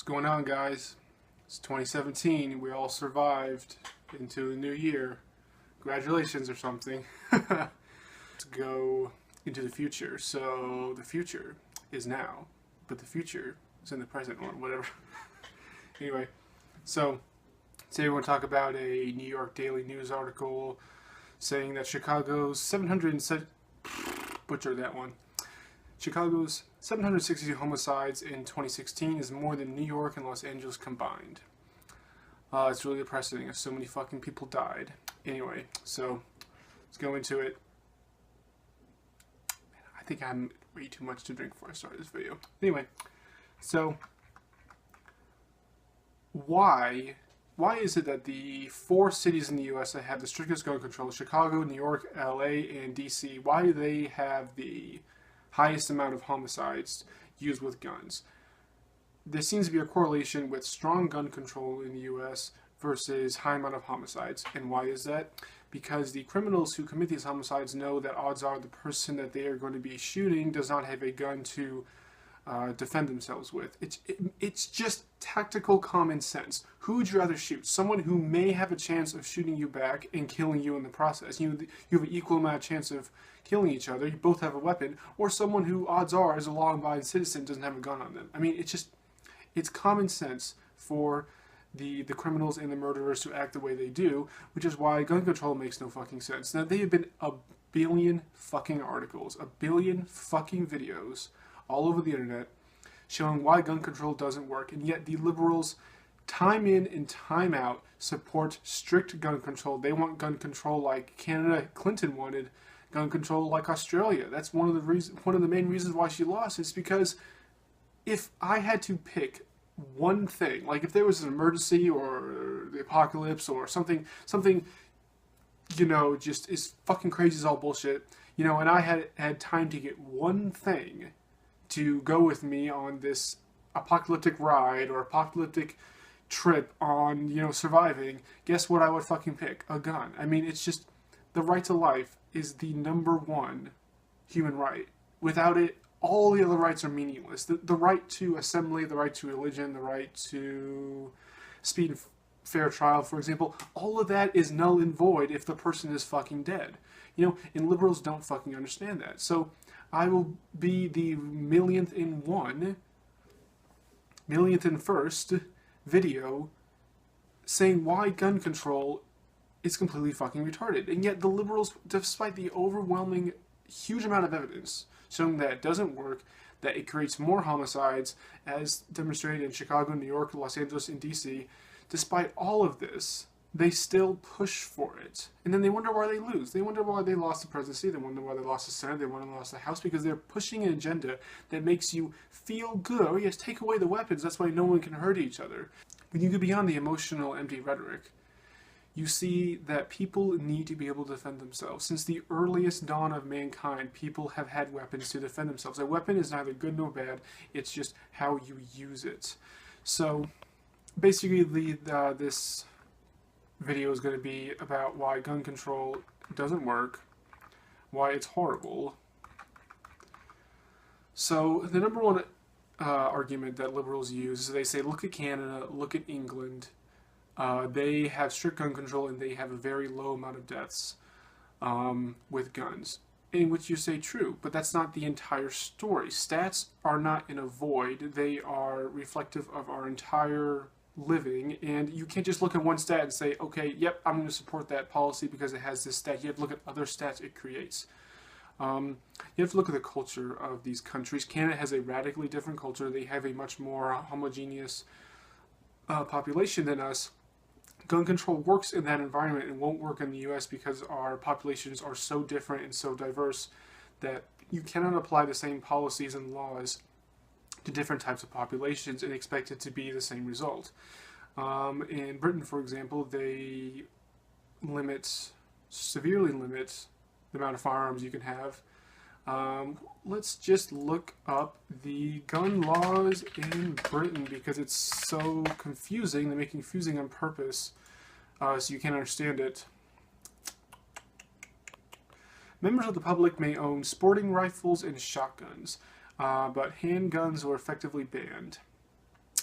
Going on, guys? It's 2017. We all survived into the new year. Congratulations or something. Let's go into the future. So the future is now, but the future is in the present or whatever. Anyway, so today we want to talk about a New York Daily News article saying that Chicago's 760 homicides in 2016 is more than New York and Los Angeles combined. It's really depressing as so many fucking people died. Anyway, so let's go into it. I think I'm way too much to drink before I start this video. Anyway, so why is it that the 4 cities in the U.S. that have the strictest gun control, Chicago, New York, L.A., and D.C., why do they have the highest amount of homicides used with guns? There seems to be a correlation with strong gun control in the U.S. versus high amount of homicides. And why is that? Because the criminals who commit these homicides know that odds are the person that they are going to be shooting does not have a gun to defend themselves with. It's just tactical common sense. Who would you rather shoot? Someone who may have a chance of shooting you back and killing you in the process. You have an equal amount of chance of killing each other. You both have a weapon. Or someone who, odds are, is a law-abiding citizen, doesn't have a gun on them. I mean, it's common sense for the criminals and the murderers to act the way they do, which is why gun control makes no fucking sense. Now, there have been a billion fucking articles, a billion fucking videos all over the internet showing why gun control doesn't work, and yet the liberals, time in and time out, support strict gun control. They want gun control like Canada. Clinton wanted gun control like Australia. That's one of the main reasons why she lost, is because if I had to pick one thing, like if there was an emergency or the apocalypse or something, just is fucking crazy as all bullshit, and I had time to get one thing to go with me on this apocalyptic ride or apocalyptic trip on, surviving, guess what I would fucking pick? A gun. I mean, it's just, the right to life is the #1 human right. Without it, all the other rights are meaningless. The right to assembly, the right to religion, the right to speedy and fair trial, for example, all of that is null and void if the person is fucking dead. And liberals don't fucking understand that. So I will be the millionth and first video saying why gun control is completely fucking retarded. And yet the liberals, despite the overwhelming huge amount of evidence showing that it doesn't work, that it creates more homicides, as demonstrated in Chicago, New York, Los Angeles, and D.C., despite all of this, they still push for it. And then they wonder why they lose. They wonder why they lost the presidency. They wonder why they lost the Senate. They wonder why they lost the House, because they're pushing an agenda that makes you feel good. Oh, yes, take away the weapons. That's why no one can hurt each other. When you go beyond the emotional, empty rhetoric, you see that people need to be able to defend themselves. Since the earliest dawn of mankind, people have had weapons to defend themselves. A weapon is neither good nor bad. It's just how you use it. So, basically, this video is going to be about why gun control doesn't work, why it's horrible. So the #1 argument that liberals use is they say, look at Canada, look at England. They have strict gun control and they have a very low amount of deaths with guns. In which you say true, but that's not the entire story. Stats are not in a void. They are reflective of our entire living, and you can't just look at one stat and say, okay, yep, I'm going to support that policy because it has this stat. You have to look at other stats it creates. You have to look at the culture of these countries. Canada has a radically different culture. They have a much more homogeneous population than us. Gun control works in that environment and won't work in the U.S. because our populations are so different and so diverse that you cannot apply the same policies and laws to different types of populations and expect it to be the same result. In Britain, for example, they severely limit the amount of firearms you can have. Let's just look up the gun laws in Britain because it's so confusing. They make it confusing on purpose so you can't understand it. Members of the public may own sporting rifles and shotguns, but handguns were effectively banned.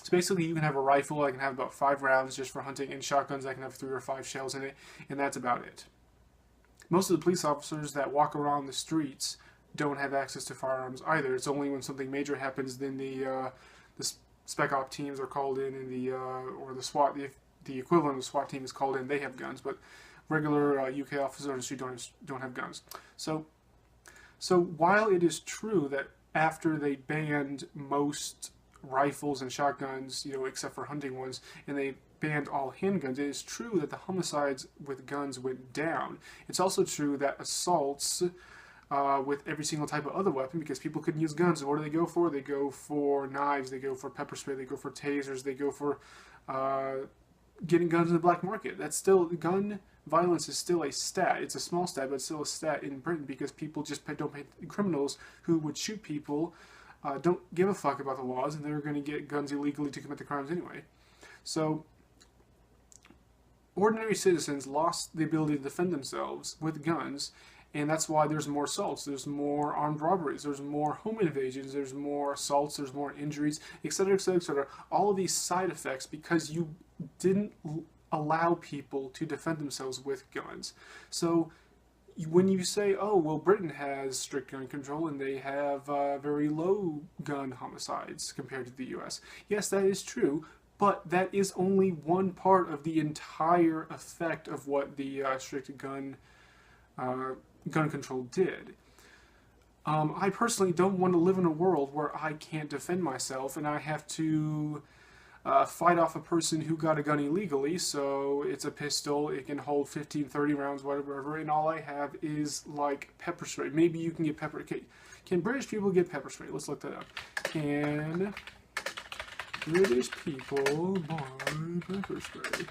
So basically, you can have a rifle that can have about 5 rounds just for hunting, and shotguns that can have 3 or 5 shells in it, and that's about it. Most of the police officers that walk around the streets don't have access to firearms either. It's only when something major happens then the spec op teams are called in, and or the SWAT, the equivalent of the SWAT team is called in. They have guns, but regular UK officers on the street don't have guns. So while it is true that after they banned most rifles and shotguns, except for hunting ones, and they banned all handguns, it is true that the homicides with guns went down. It's also true that assaults with every single type of other weapon, because people couldn't use guns. So what do they go for? They go for knives, they go for pepper spray, they go for tasers, they go for getting guns in the black market. That's still, gun violence is still a stat. It's a small stat, but it's still a stat in Britain, because people just don't pay, criminals who would shoot people don't give a fuck about the laws, and they're going to get guns illegally to commit the crimes anyway. So ordinary citizens lost the ability to defend themselves with guns, and that's why there's more assaults, there's more armed robberies, there's more home invasions, there's more assaults, there's more injuries, etc., etc., etc. All of these side effects because you didn't allow people to defend themselves with guns. So when you say, oh, well, Britain has strict gun control and they have very low gun homicides compared to the US. Yes, that is true, but that is only one part of the entire effect of what the strict gun control did. I personally don't want to live in a world where I can't defend myself and I have to fight off a person who got a gun illegally. So it's a pistol, it can hold 15, 30 rounds, whatever, and all I have is like pepper spray. Maybe you can get pepper. Okay. Can British people get pepper spray? Let's look that up. Can British people buy pepper spray?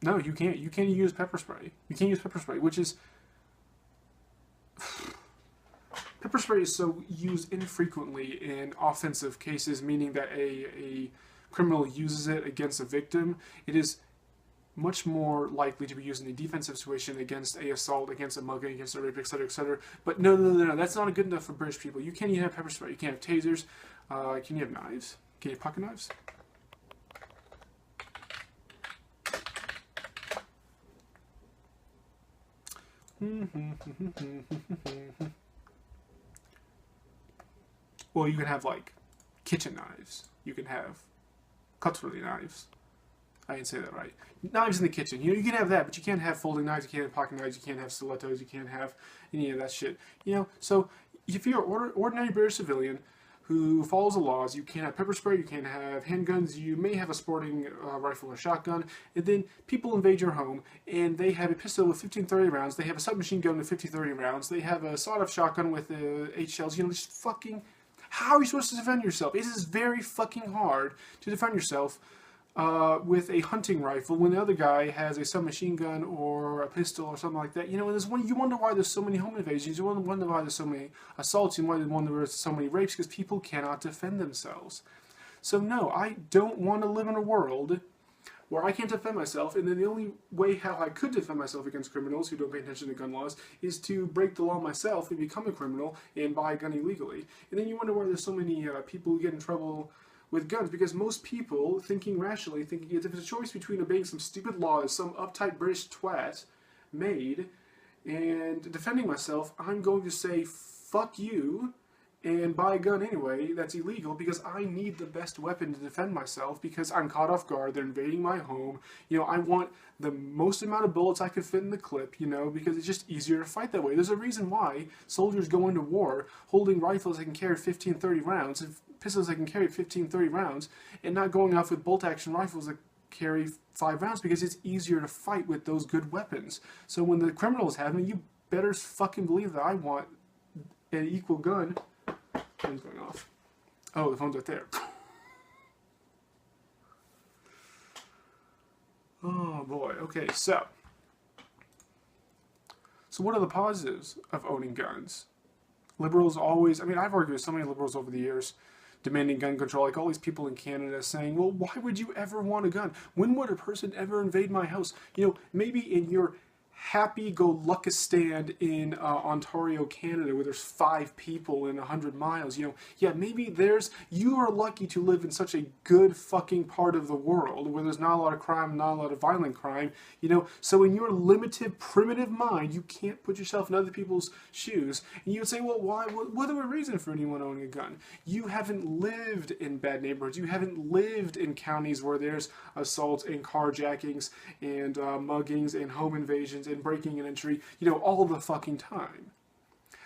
No, you can't. You can't use pepper spray. You can't use pepper spray, which is... Pepper spray is so used infrequently in offensive cases, meaning that a criminal uses it against a victim. It is much more likely to be used in a defensive situation against a assault, against a mugging, against a rape, etc., etc. But no, that's not good enough for British people. You can't even have pepper spray. You can't have tasers. Can you have knives? Can you have pocket knives? Well, you can have, like, kitchen knives. You can have cutlery knives. I didn't say that right. Knives in the kitchen. You can have that, but you can't have folding knives, you can't have pocket knives, you can't have stilettos, you can't have any of that shit. So if you're an ordinary British civilian who follows the laws, you can't have pepper spray, you can't have handguns, you may have a sporting rifle or shotgun, and then people invade your home, and they have a pistol with 15-30 rounds, they have a submachine gun with 50-30 rounds, they have a sawed-off shotgun with 8 shells, just fucking... How are you supposed to defend yourself? It is very fucking hard to defend yourself with a hunting rifle when the other guy has a submachine gun or a pistol or something like that. You wonder why there's so many home invasions. You wonder why there's so many assaults. You wonder why there's so many rapes, because people cannot defend themselves. So no, I don't want to live in a world where I can't defend myself, and then the only way how I could defend myself against criminals who don't pay attention to gun laws is to break the law myself and become a criminal and buy a gun illegally. And then you wonder why there's so many people who get in trouble with guns, because most people, thinking rationally, thinking if it's a choice between obeying some stupid laws some uptight British twat made and defending myself, I'm going to say fuck you and buy a gun anyway that's illegal, because I need the best weapon to defend myself, because I'm caught off guard, they're invading my home. I want the most amount of bullets I could fit in the clip, because it's just easier to fight that way. There's a reason why soldiers go into war holding rifles that can carry 15-30 rounds, and pistols that can carry 15-30 rounds, and not going off with bolt-action rifles that carry 5 rounds, because it's easier to fight with those good weapons. So when the criminals have them, you better fucking believe that I want an equal gun. Phone's going off. Oh, the phone's right there. Oh boy. Okay, so what are the positives of owning guns? Liberals always, I've argued with so many liberals over the years demanding gun control, like all these people in Canada saying, well, why would you ever want a gun? When would a person ever invade my house? Maybe in your happy-go-luckistan in Ontario, Canada, where there's 5 people in 100 miles. Yeah, maybe you are lucky to live in such a good fucking part of the world where there's not a lot of crime, not a lot of violent crime. So in your limited, primitive mind, you can't put yourself in other people's shoes. And you would say, well, why? What are a reason for anyone owning a gun? You haven't lived in bad neighborhoods. You haven't lived in counties where there's assaults and carjackings and muggings and home invasions and breaking and entry, all the fucking time.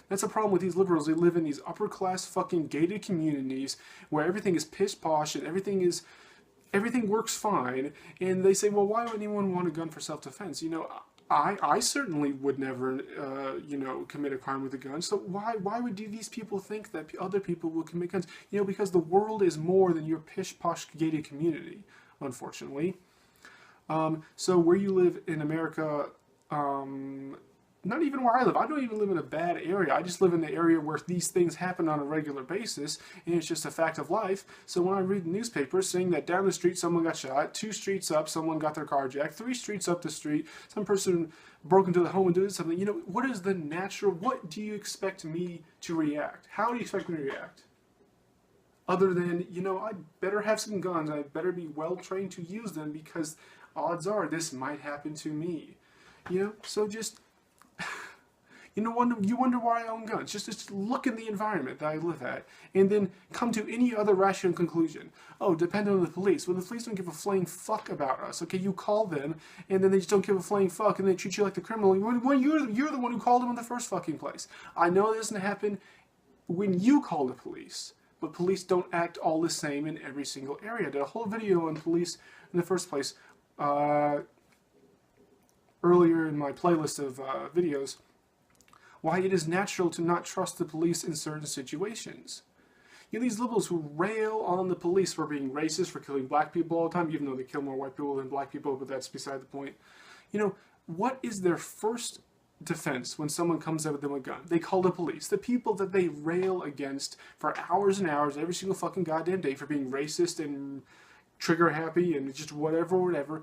That's the problem with these liberals. They live in these upper class fucking gated communities where everything is pish posh and everything works fine, and they say, well, why would anyone want a gun for self-defense? I certainly would never, commit a crime with a gun. So why would these people think that other people will commit guns? Because the world is more than your pish posh gated community, unfortunately. So where you live in America, not even where I live. I don't even live in a bad area. I just live in the area where these things happen on a regular basis, and it's just a fact of life. So when I read the newspaper saying that down the street someone got shot, 2 streets up someone got their car jacked, 3 streets up the street some person broke into the home and did something, what is the natural, what do you expect me to react? How do you expect me to react? Other than, I better have some guns, I better be well trained to use them because odds are this might happen to me. So just, you wonder why I own guns. Just look in the environment that I live at, and then come to any other rational conclusion. Oh, depend on the police. Well, the police don't give a flying fuck about us. Okay, you call them, and then they just don't give a flying fuck, and they treat you like the criminal. You're the one who called them in the first fucking place. I know it doesn't happen when you call the police, but police don't act all the same in every single area. I did a whole video on police in the first place earlier in my playlist of videos, why it is natural to not trust the police in certain situations. These liberals who rail on the police for being racist, for killing black people all the time, even though they kill more white people than black people, but that's beside the point. What is their first defense when someone comes up with them a gun? They call the police. The people that they rail against for hours and hours, every single fucking goddamn day, for being racist and trigger happy and just whatever.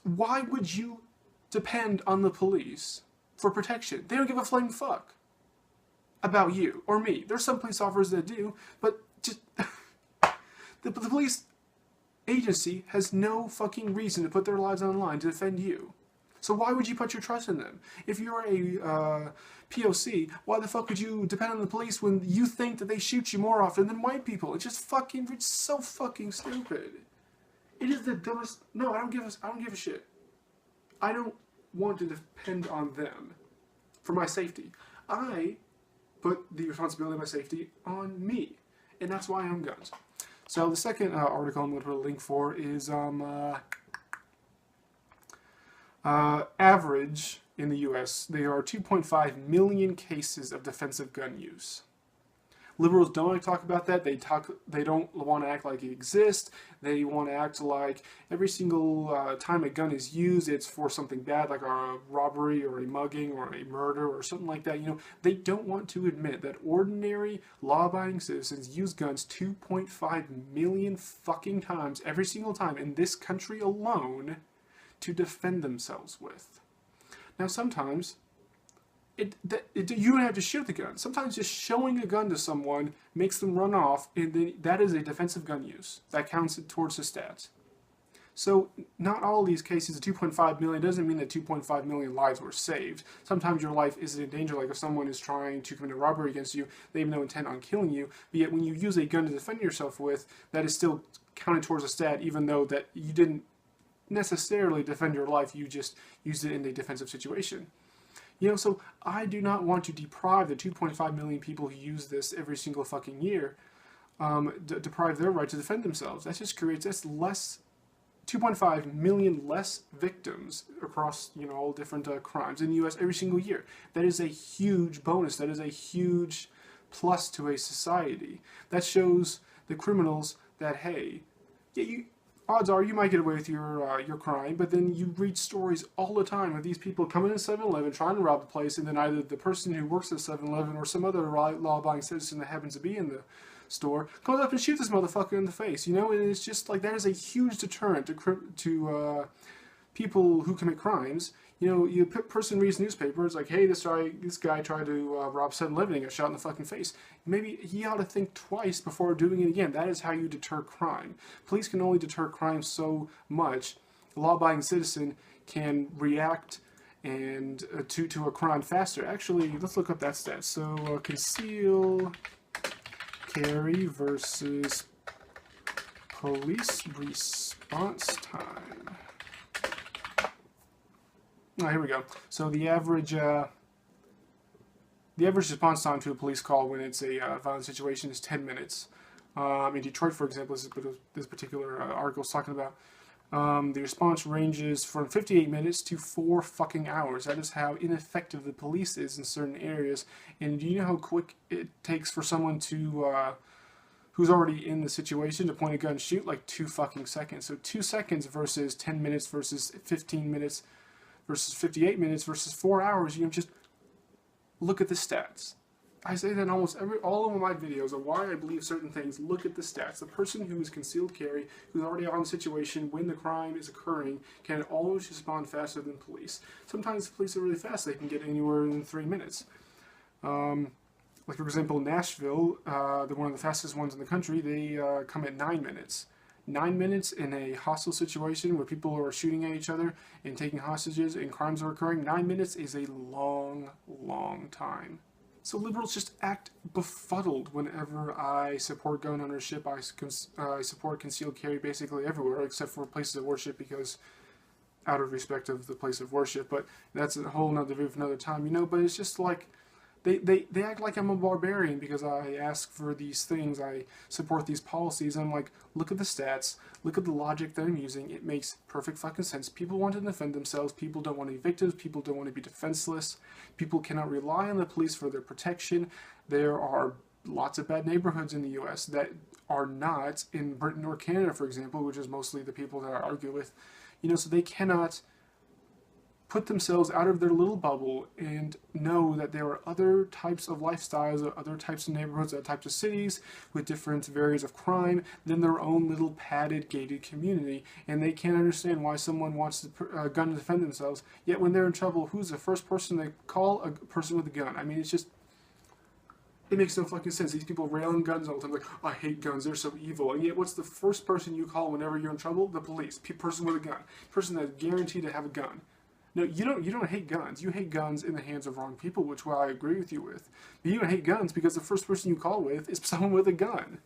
Why would you depend on the police for protection? They don't give a flaming fuck about you or me. There's some police officers that do, but just the police agency has no fucking reason to put their lives on the line to defend you. So why would you put your trust in them? If you're a POC, why the fuck would you depend on the police when you think that they shoot you more often than white people? It's so fucking stupid. It is the dumbest. No, I don't give a shit. I don't want to depend on them for my safety. I put the responsibility of my safety on me, and that's why I own guns. So the second article I'm going to put a link for is average in the U.S. There are 2.5 million cases of defensive gun use. Liberals don't want to talk about that. They don't want to act like it exists. They want to act like every single time a gun is used, it's for something bad, like a robbery or a mugging or a murder or something like that. They don't want to admit that ordinary law-abiding citizens use guns 2.5 million fucking times every single time in this country alone to defend themselves with. Now, sometimes you don't have to shoot the gun. Sometimes just showing a gun to someone makes them run off, and then that is a defensive gun use. That counts towards the stats. So not all of these cases, 2.5 million doesn't mean that 2.5 million lives were saved. Sometimes your life is in danger, like if someone is trying to commit a robbery against you, they have no intent on killing you, but yet when you use a gun to defend yourself with, that is still counted towards a stat, even though that you didn't necessarily defend your life, you just used it in a defensive situation. So I do not want to deprive the 2.5 million people who use this every single fucking year, deprive their right to defend themselves. That just creates, that's less, 2.5 million less victims across, all different crimes in the U.S. every single year. That is a huge bonus. That is a huge plus to a society. That shows the criminals that, hey, yeah, odds are you might get away with your crime, but then you read stories all the time of these people coming to 7-Eleven trying to rob the place, and then either the person who works at 7-Eleven or some other law-abiding citizen that happens to be in the store comes up and shoots this motherfucker in the face, and it's just like that is a huge deterrent people who commit crimes, you know, you person reads newspapers like, hey, this guy tried to rob 7-Eleven and got shot in the fucking face. Maybe he ought to think twice before doing it again. That is how you deter crime. Police can only deter crime so much. A law-abiding citizen can react and to a crime faster. Actually, let's look up that stat. So conceal carry versus police response time. Oh, here we go. So the average response time to a police call when it's a violent situation is 10 minutes. In Detroit, for example, this particular article is talking about, the response ranges from 58 minutes to 4 fucking hours. That is how ineffective the police is in certain areas. And do you know how quick it takes for someone to who's already in the situation to point a gun and shoot? Like 2 fucking seconds. So 2 seconds versus 10 minutes versus 15 minutes versus 58 minutes versus 4 hours. You know, just look at the stats. I say that in almost all of my videos of why I believe certain things. Look at the stats. The person who is concealed carry, who's already on the situation when the crime is occurring, can always respond faster than police. Sometimes the police are really fast. They can get anywhere in 3 minutes. Like, for example, Nashville, they're one of the fastest ones in the country. They come at 9 minutes. 9 minutes in a hostile situation where people are shooting at each other and taking hostages and crimes are occurring. 9 minutes is a long, long time. So liberals just act befuddled whenever I support gun ownership. I support concealed carry basically everywhere except for places of worship, because out of respect of the place of worship. But that's a whole nother video for another time, you know. But it's just like they act like I'm a barbarian because I ask for these things, I support these policies. I'm like, look at the stats, look at the logic that I'm using. It makes perfect fucking sense. People want to defend themselves. People don't want to be victims. People don't want to be defenseless. People cannot rely on the police for their protection. There are lots of bad neighborhoods in the U.S. that are not in Britain or Canada, for example, which is mostly the people that I argue with. You know, so they cannot put themselves out of their little bubble and know that there are other types of lifestyles, or other types of neighborhoods, other types of cities with different areas of crime than their own little padded, gated community. And they can't understand why someone wants a gun to defend themselves, yet when they're in trouble, who's the first person they call? A person with a gun. I mean, it's just, it makes no fucking sense. These people rail on guns all the time, like, oh, I hate guns, they're so evil. And yet, what's the first person you call whenever you're in trouble? The police. Person with a gun. Person that's guaranteed to have a gun. No, you don't hate guns. You hate guns in the hands of wrong people, which I agree with you with. But you don't hate guns because the first person you call with is someone with a gun.